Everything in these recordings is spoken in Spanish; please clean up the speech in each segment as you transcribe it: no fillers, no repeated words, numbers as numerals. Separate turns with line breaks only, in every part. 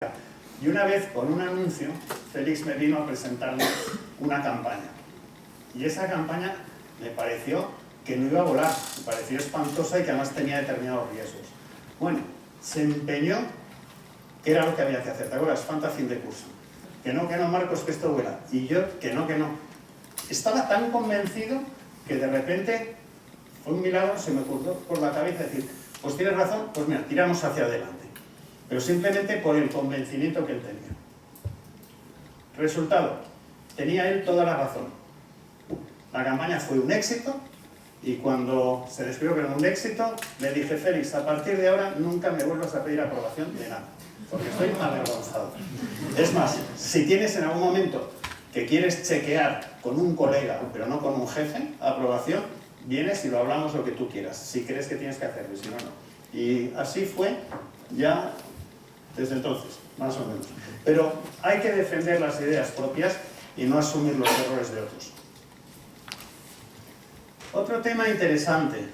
Y una vez, con un anuncio, Félix me vino a presentarme una campaña. Y esa campaña me pareció que no iba a volar, me pareció espantosa y que además tenía determinados riesgos. Bueno, se empeñó que era lo que había que hacer. ¿Te acuerdas? Falta fin de curso. Que no, Marcos, que esto vuela. Y yo, que no. Estaba tan convencido que de repente fue un milagro, se me ocurrió por la cabeza decir, pues tienes razón, pues mira, tiramos hacia adelante. Pero simplemente por el convencimiento que él tenía. Resultado, tenía él toda la razón. La campaña fue un éxito y cuando se descubrió que era un éxito, le dije, Félix, a partir de ahora nunca me vuelvas a pedir aprobación de nada, porque estoy avergonzado. Es más, si tienes en algún momento que quieres chequear con un colega, pero no con un jefe, aprobación, vienes y lo hablamos lo que tú quieras, si crees que tienes que hacerlo, y si no, no. Y así fue ya desde entonces, más o menos. Pero hay que defender las ideas propias y no asumir los errores de otros. Otro tema interesante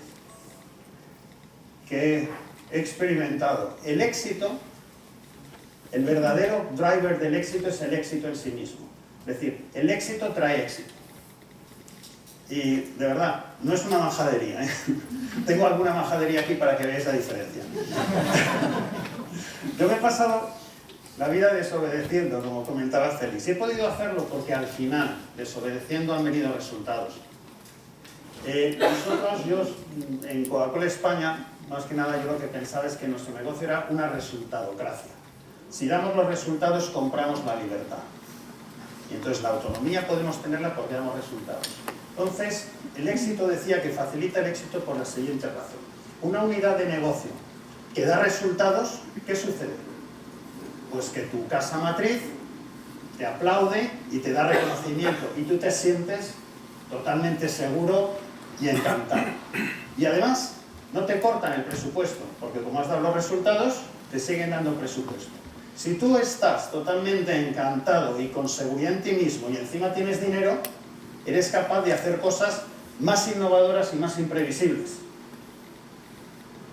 que he experimentado, el éxito, el verdadero driver del éxito es el éxito en sí mismo. Es decir, el éxito trae éxito. Y de verdad, no es una majadería, ¿eh? Tengo alguna majadería aquí para que veáis la diferencia. Yo me he pasado la vida desobedeciendo, como comentaba Félix. Y he podido hacerlo porque al final, desobedeciendo, han venido resultados. Nosotros, en Coca-Cola España, más que nada yo lo que pensaba es que nuestro negocio era una resultadocracia. Si damos los resultados, compramos la libertad. Y entonces la autonomía podemos tenerla porque damos resultados. Entonces, el éxito decía que facilita el éxito por la siguiente razón. Una unidad de negocio que da resultados, ¿qué sucede? Pues que tu casa matriz te aplaude y te da reconocimiento y tú te sientes totalmente seguro y encantado. Y además, no te cortan el presupuesto, porque como has dado los resultados, te siguen dando presupuesto. Si tú estás totalmente encantado y con seguridad en ti mismo y encima tienes dinero, eres capaz de hacer cosas más innovadoras y más imprevisibles.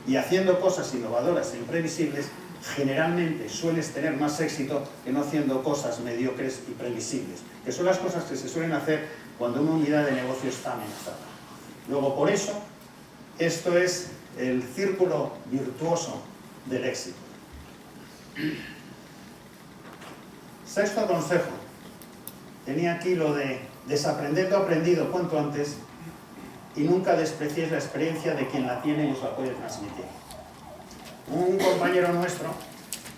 Y haciendo cosas innovadoras e imprevisibles, generalmente sueles tener más éxito que no haciendo cosas mediocres y previsibles, que son las cosas que se suelen hacer cuando una unidad de negocio está amenazada. Luego, por eso, esto es el círculo virtuoso del éxito. Sexto consejo. Tenía aquí lo de desaprender lo aprendido cuanto antes y nunca desprecies la experiencia de quien la tiene y os la puede transmitir. Un compañero nuestro,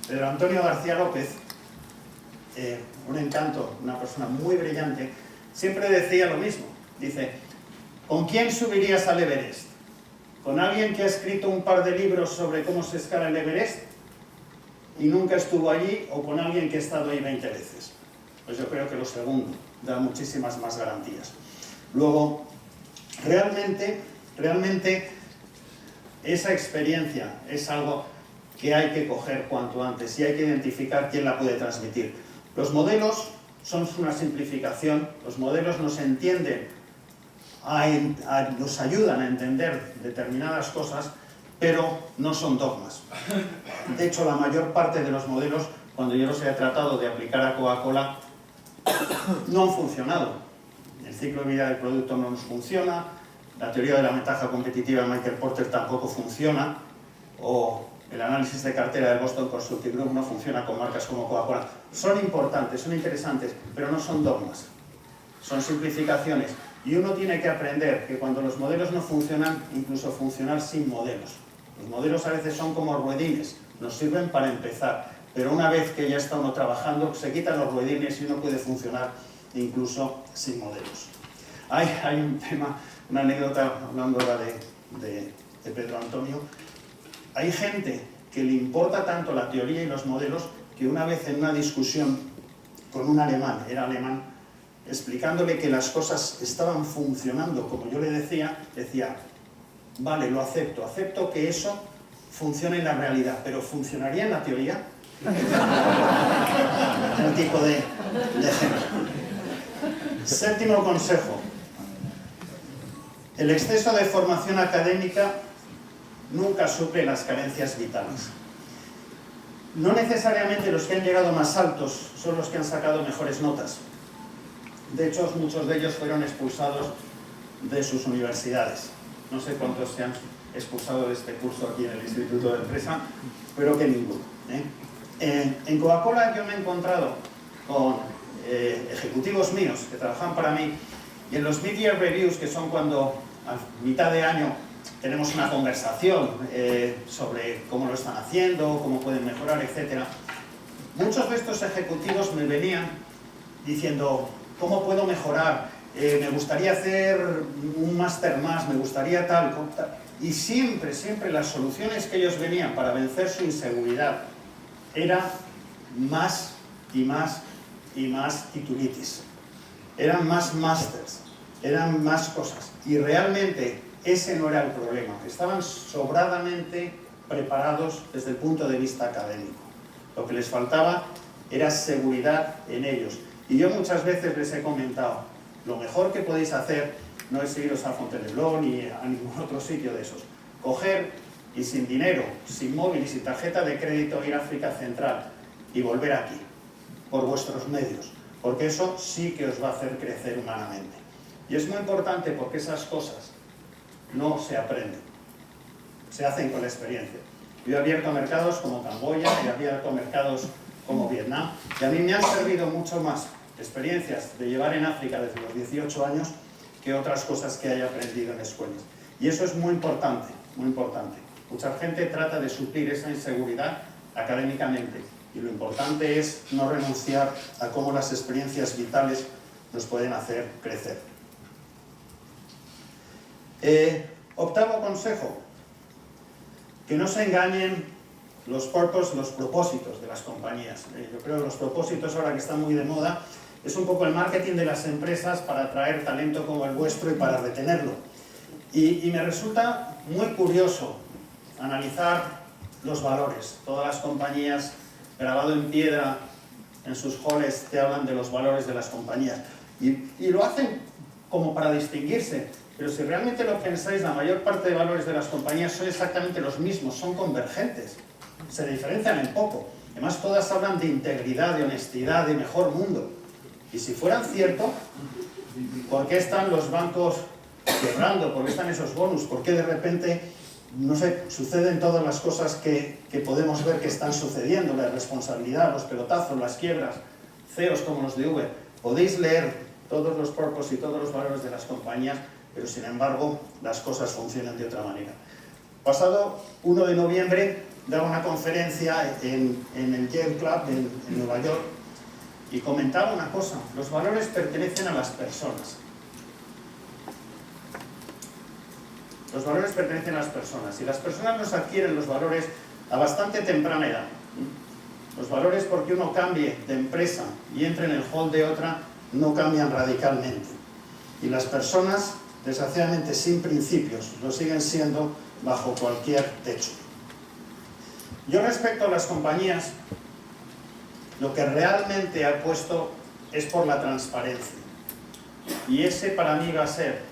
Pedro Antonio García López, un encanto, una persona muy brillante, siempre decía lo mismo. Dice, ¿con quién subirías al Everest? ¿Con alguien que ha escrito un par de libros sobre cómo se escala el Everest y nunca estuvo allí, o con alguien que ha estado ahí 20 veces? Pues yo creo que lo segundo da muchísimas más garantías. Luego, realmente esa experiencia es algo que hay que coger cuanto antes y hay que identificar quién la puede transmitir. Los modelos son una simplificación, los modelos nos entienden, nos ayudan a entender determinadas cosas, pero no son dogmas. De hecho, la mayor parte de los modelos, cuando yo los he tratado de aplicar a Coca-Cola, no han funcionado. El ciclo de vida del producto no nos funciona, la teoría de la ventaja competitiva de Michael Porter tampoco funciona, o el análisis de cartera del Boston Consulting Group no funciona con marcas como Coca-Cola. Son importantes, son interesantes, pero no son dogmas, son simplificaciones. Y uno tiene que aprender que cuando los modelos no funcionan, incluso funcionar sin modelos. Los modelos a veces son como ruedines, nos sirven para empezar, pero una vez que ya está uno trabajando, se quitan los ruedines y uno puede funcionar incluso sin modelos. Hay un tema, una anécdota, hablando ahora de Pedro Antonio. Hay gente que le importa tanto la teoría y los modelos que una vez en una discusión con un alemán, era alemán, explicándole que las cosas estaban funcionando como yo le decía, vale, lo acepto, acepto que eso funcione en la realidad, pero ¿funcionaría en la teoría? El tipo de ejemplo. Séptimo consejo. El exceso de formación académica nunca suple las carencias vitales. No necesariamente los que han llegado más altos son los que han sacado mejores notas. De hecho, muchos de ellos fueron expulsados de sus universidades. No sé cuántos se han expulsado de este curso aquí en el Instituto de Empresa, pero que ninguno. En Coca-Cola yo me he encontrado con ejecutivos míos que trabajan para mí, y en los mid-year reviews, que son cuando a mitad de año tenemos una conversación sobre cómo lo están haciendo, cómo pueden mejorar, etc. Muchos de estos ejecutivos me venían diciendo: ¿cómo puedo mejorar? Me gustaría hacer un máster más, me gustaría tal. Y siempre las soluciones que ellos venían para vencer su inseguridad era más y más y más titulitis. Eran más másters, eran más cosas. Y realmente ese no era el problema. Estaban sobradamente preparados desde el punto de vista académico. Lo que les faltaba era seguridad en ellos. Y yo muchas veces les he comentado: lo mejor que podéis hacer no es iros a Fontainebleau ni a ningún otro sitio de esos. Coger y sin dinero, sin móvil y sin tarjeta de crédito ir a África Central y volver aquí, por vuestros medios, porque eso sí que os va a hacer crecer humanamente. Y es muy importante porque esas cosas no se aprenden, se hacen con la experiencia. Yo he abierto mercados como Camboya, he abierto mercados como Vietnam, y a mí me han servido mucho más experiencias de llevar en África desde los 18 años que otras cosas que haya aprendido en escuelas. Y eso es muy importante, muy importante. Mucha gente trata de suplir esa inseguridad académicamente, y lo importante es no renunciar a cómo las experiencias vitales nos pueden hacer crecer. Octavo consejo: que no se engañen los purpose, los propósitos de las compañías. Yo creo que los propósitos, ahora que están muy de moda, es un poco el marketing de las empresas para atraer talento como el vuestro y para retenerlo. Y me resulta muy curioso analizar los valores. Todas las compañías, grabado en piedra en sus halls, te hablan de los valores de las compañías. Y lo hacen como para distinguirse. Pero si realmente lo pensáis, la mayor parte de valores de las compañías son exactamente los mismos, son convergentes. Se diferencian en poco. Además, todas hablan de integridad, de honestidad, de mejor mundo. Y si fueran cierto, ¿por qué están los bancos quebrando? ¿Por qué están esos bonus? ¿Por qué de repente, no sé, suceden todas las cosas que podemos ver que están sucediendo? La irresponsabilidad, los pelotazos, las quiebras, CEOs como los de Uber. Podéis leer todos los purpose y todos los valores de las compañías, pero sin embargo las cosas funcionan de otra manera. Pasado 1 de noviembre daba una conferencia en el Yale Club en Nueva York, y comentaba una cosa: los valores pertenecen a las personas. Los valores pertenecen a las personas, y las personas nos adquieren los valores a bastante temprana edad. Los valores, porque uno cambie de empresa y entre en el hall de otra, no cambian radicalmente. Y las personas, desgraciadamente sin principios, lo siguen siendo bajo cualquier techo. Yo, respecto a las compañías, lo que realmente apuesto es por la transparencia. Y ese para mí va a ser,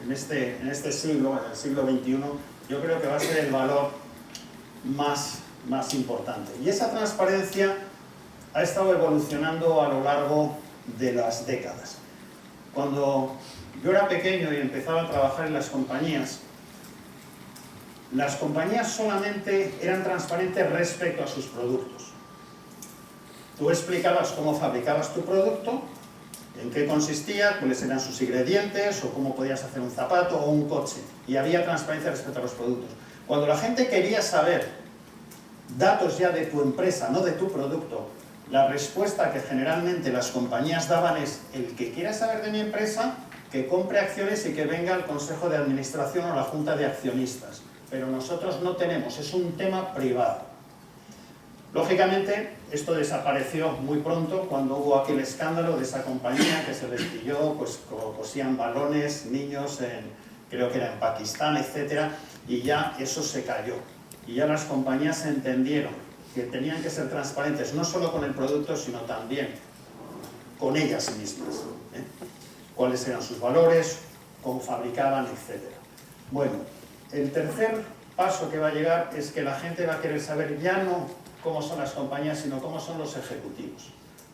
en este siglo, en el siglo XXI, yo creo que va a ser el valor más importante. Y esa transparencia ha estado evolucionando a lo largo de las décadas. Cuando yo era pequeño y empezaba a trabajar en las compañías solamente eran transparentes respecto a sus productos. Tú explicabas cómo fabricabas tu producto, en qué consistía, cuáles eran sus ingredientes, o cómo podías hacer un zapato o un coche. Y había transparencia respecto a los productos. Cuando la gente quería saber datos ya de tu empresa, no de tu producto, la respuesta que generalmente las compañías daban es: el que quiera saber de mi empresa, que compre acciones y que venga al consejo de administración o la junta de accionistas. Pero nosotros no tenemos, es un tema privado. Lógicamente, esto desapareció muy pronto cuando hubo aquel escándalo de esa compañía que se les pilló, pues cosían balones, niños, creo que era en Pakistán, etc. Y ya eso se cayó. Y ya las compañías entendieron que tenían que ser transparentes, no solo con el producto, sino también con ellas mismas. Cuáles eran sus valores, cómo fabricaban, etc. Bueno, el tercer paso que va a llegar es que la gente va a querer saber ya no cómo son las compañías, sino cómo son los ejecutivos.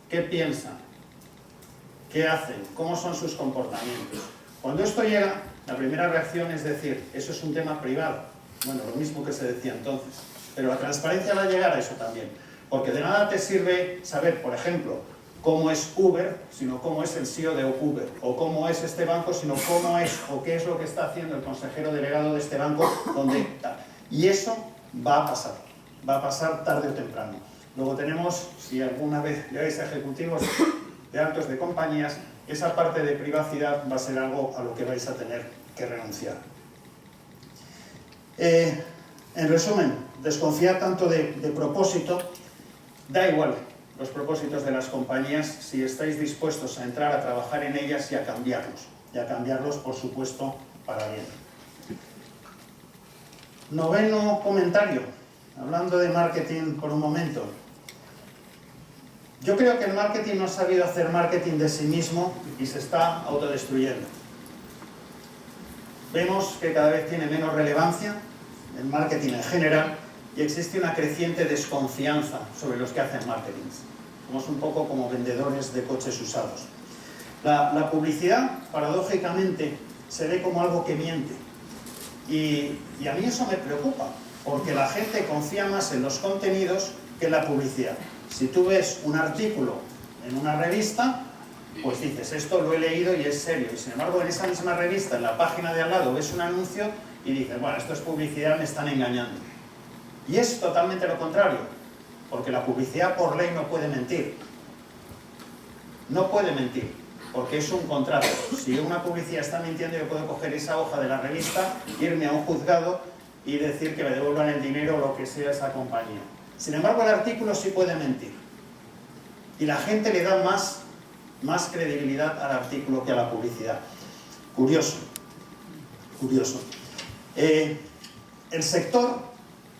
¿Qué piensan? ¿Qué hacen? ¿Cómo son sus comportamientos? Cuando esto llega, la primera reacción es decir, eso es un tema privado. Bueno, lo mismo que se decía entonces. Pero la transparencia va a llegar a eso también. Porque de nada te sirve saber, por ejemplo, cómo es Uber, sino cómo es el CEO de Uber. O cómo es este banco, sino cómo es o qué es lo que está haciendo el consejero delegado de este banco, donde tal. Y eso va a pasar tarde o temprano. Luego tenemos, si alguna vez llegáis a ejecutivos de altos de compañías, esa parte de privacidad va a ser algo a lo que vais a tener que renunciar. En resumen, desconfiad tanto de propósito, da igual los propósitos de las compañías si estáis dispuestos a entrar a trabajar en ellas y a cambiarlos, por supuesto, para bien. Noveno comentario, hablando de marketing por un momento. Yo creo que el marketing no ha sabido hacer marketing de sí mismo y se está autodestruyendo. Vemos que cada vez tiene menos relevancia el marketing en general y existe una creciente desconfianza sobre los que hacen marketing. Somos un poco como vendedores de coches usados. La publicidad, paradójicamente, se ve como algo que miente. Y a mí eso me preocupa, porque la gente confía más en los contenidos que en la publicidad. Si tú ves un artículo en una revista, pues dices, esto lo he leído y es serio. Y sin embargo, en esa misma revista, en la página de al lado, ves un anuncio y dices, bueno, esto es publicidad, me están engañando. Y es totalmente lo contrario, porque la publicidad por ley no puede mentir. No puede mentir, porque es un contrato. Si una publicidad está mintiendo, yo puedo coger esa hoja de la revista, irme a un juzgado y decir que me devuelvan el dinero o lo que sea a esa compañía. Sin embargo, el artículo sí puede mentir. Y la gente le da más credibilidad al artículo que a la publicidad. Curioso. Curioso. El sector,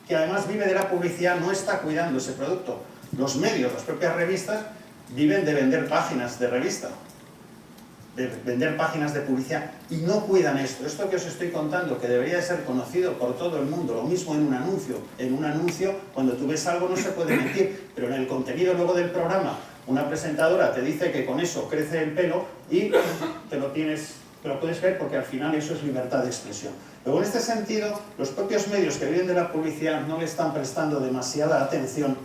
que además vive de la publicidad, no está cuidando ese producto. Los medios, las propias revistas, viven de vender páginas de revista, de vender páginas de publicidad, y no cuidan esto. Esto que os estoy contando, que debería de ser conocido por todo el mundo, lo mismo en un anuncio. En un anuncio, cuando tú ves algo no se puede mentir, pero en el contenido luego del programa, una presentadora te dice que con eso crece el pelo y te lo puedes creer, porque al final eso es libertad de expresión. Luego, en este sentido, los propios medios que viven de la publicidad no le están prestando demasiada atención,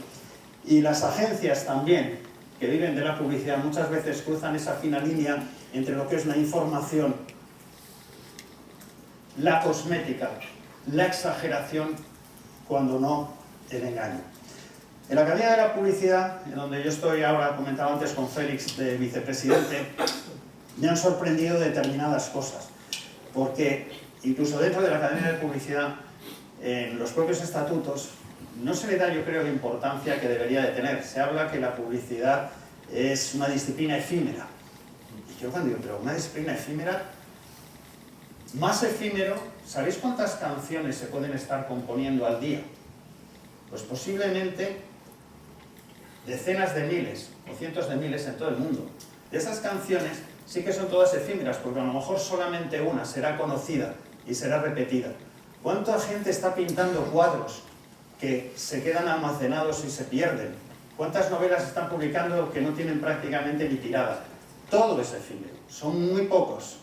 y las agencias también, que viven de la publicidad, muchas veces cruzan esa fina línea entre lo que es la información, la cosmética, la exageración, cuando no el engaño. En la Academia de la Publicidad, en donde yo estoy ahora, comentaba antes con Félix, de vicepresidente, me han sorprendido determinadas cosas, porque incluso dentro de la Academia de Publicidad, en los propios estatutos, no se le da, yo creo, la importancia que debería de tener. Se habla que la publicidad es una disciplina efímera. Y yo cuando digo, pero una disciplina efímera, más efímero, ¿sabéis cuántas canciones se pueden estar componiendo al día? Pues posiblemente decenas de miles o cientos de miles en todo el mundo. De esas canciones sí que son todas efímeras, porque a lo mejor solamente una será conocida y será repetida. ¿Cuánta gente está pintando cuadros que se quedan almacenados y se pierden? ¿Cuántas novelas están publicando que no tienen prácticamente ni tirada? Todo es efímero. Son muy pocos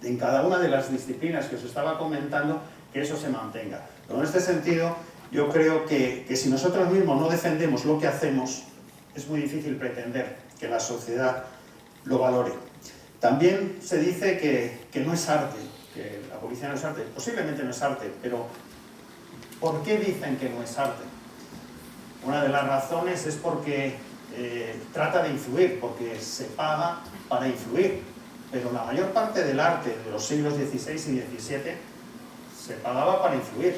en cada una de las disciplinas que os estaba comentando que eso se mantenga. Pero en este sentido, yo creo que si nosotros mismos no defendemos lo que hacemos, es muy difícil pretender que la sociedad lo valore. También se dice que no es arte, que la publicidad no es arte. Posiblemente no es arte, pero ¿por qué dicen que no es arte? Una de las razones es porque trata de influir, porque se paga para influir. Pero la mayor parte del arte de los siglos XVI y XVII se pagaba para influir.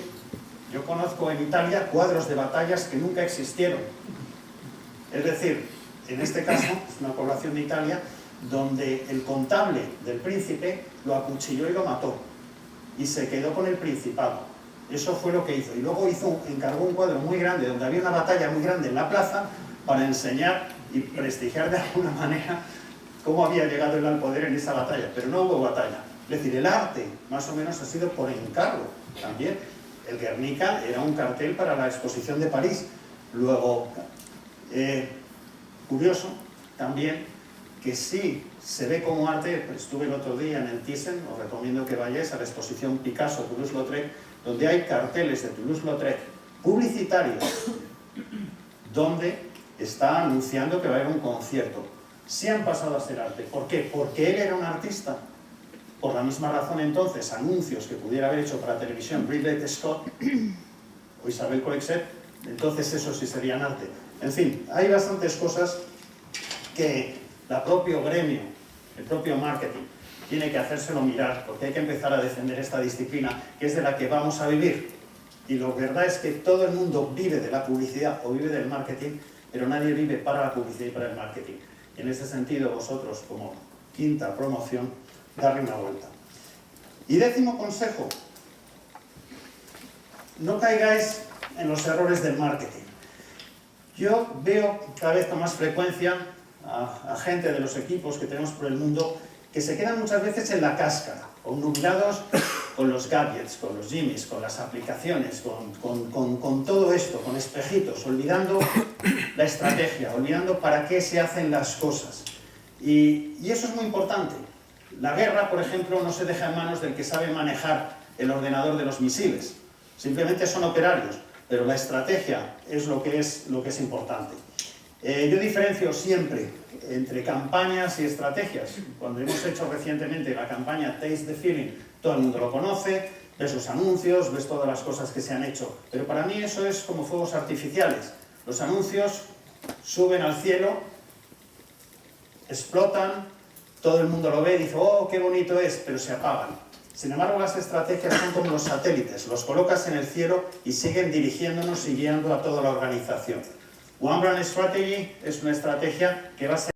Yo conozco en Italia cuadros de batallas que nunca existieron. Es decir, en este caso, es una población de Italia donde el contable del príncipe lo acuchilló y lo mató. Y se quedó con el principado. Eso fue lo que hizo. Y luego encargó un cuadro muy grande, donde había una batalla muy grande en la plaza, para enseñar y prestigiar de alguna manera cómo había llegado él al poder en esa batalla. Pero no hubo batalla. Es decir, el arte, más o menos, ha sido por encargo también. El Guernica era un cartel para la exposición de París. Luego, curioso también que sí se ve como arte. Estuve el otro día en el Thyssen, os recomiendo que vayáis a la exposición Picasso Toulouse-Lautrec, donde hay carteles de Toulouse-Lautrec publicitarios, donde está anunciando que va a haber un concierto. Sí han pasado a ser arte. ¿Por qué? Porque él era un artista. Por la misma razón, entonces, anuncios que pudiera haber hecho para televisión Ridley Scott o Isabel Coixet, entonces eso sí serían arte. En fin, hay bastantes cosas que el propio gremio, el propio marketing, tiene que hacérselo mirar, porque hay que empezar a defender esta disciplina, que es de la que vamos a vivir. Y lo verdad es que todo el mundo vive de la publicidad o vive del marketing, pero nadie vive para la publicidad y para el marketing. Y en ese sentido, vosotros, como quinta promoción, darle una vuelta. Y 10º consejo: no caigáis en los errores del marketing. Yo veo cada vez con más frecuencia a gente de los equipos que tenemos por el mundo que se quedan muchas veces en la cáscara, o nublados con los gadgets, con los gimmicks, con las aplicaciones, con todo esto, con espejitos, olvidando la estrategia, olvidando para qué se hacen las cosas. Y eso es muy importante. La guerra, por ejemplo, no se deja en manos del que sabe manejar el ordenador de los misiles. Simplemente son operarios, pero la estrategia es lo que es importante. Yo diferencio siempre entre campañas y estrategias. Cuando hemos hecho recientemente la campaña Taste the Feeling, todo el mundo lo conoce, ves los anuncios, ves todas las cosas que se han hecho. Pero para mí eso es como fuegos artificiales. Los anuncios suben al cielo, explotan, todo el mundo lo ve y dice, oh, qué bonito es, pero se apagan. Sin embargo, las estrategias son como los satélites, los colocas en el cielo y siguen dirigiéndonos y guiando a toda la organización. One Brand Strategy es una estrategia que va a ser